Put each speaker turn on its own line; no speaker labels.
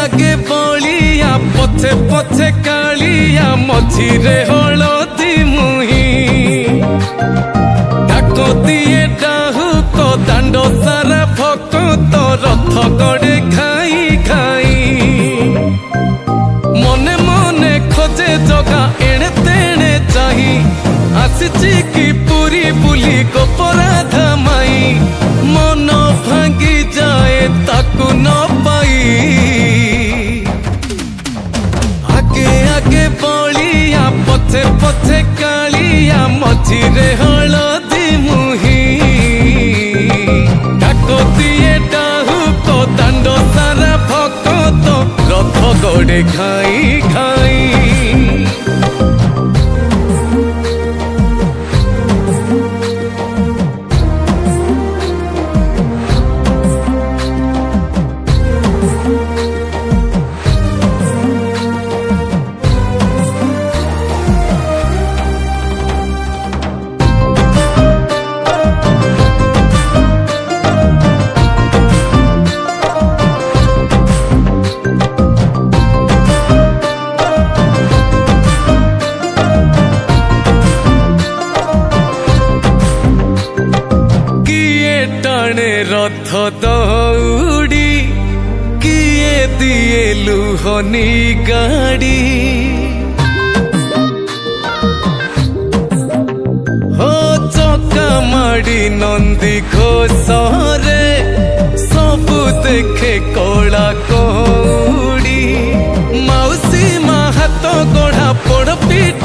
आगे बलिया पछे पछे कालिया मझिरे हलदी मुही डाको दिए डाहुक दांड सारा भक्त रथ गड़े खाई खाई मने मने खोजे जगा एणे तेणे चाही आसिची की पूरी बुली गोपराधा माई मन भांगी जाए ताकू न पाई आगे आगे बलिया पछे पछे कालिया मझिरे हलदी मुही डाको दिए डाहुक दांड सारा भक्त रथ गड़े खाई खाई रथ दौड़ी किए दिए लुहनी गाड़ी हो चका माड़ी नंदी घोषरे सबु देखे कला कौड़ी मौसी मा हाथ गढ़ा पोड़ पीठ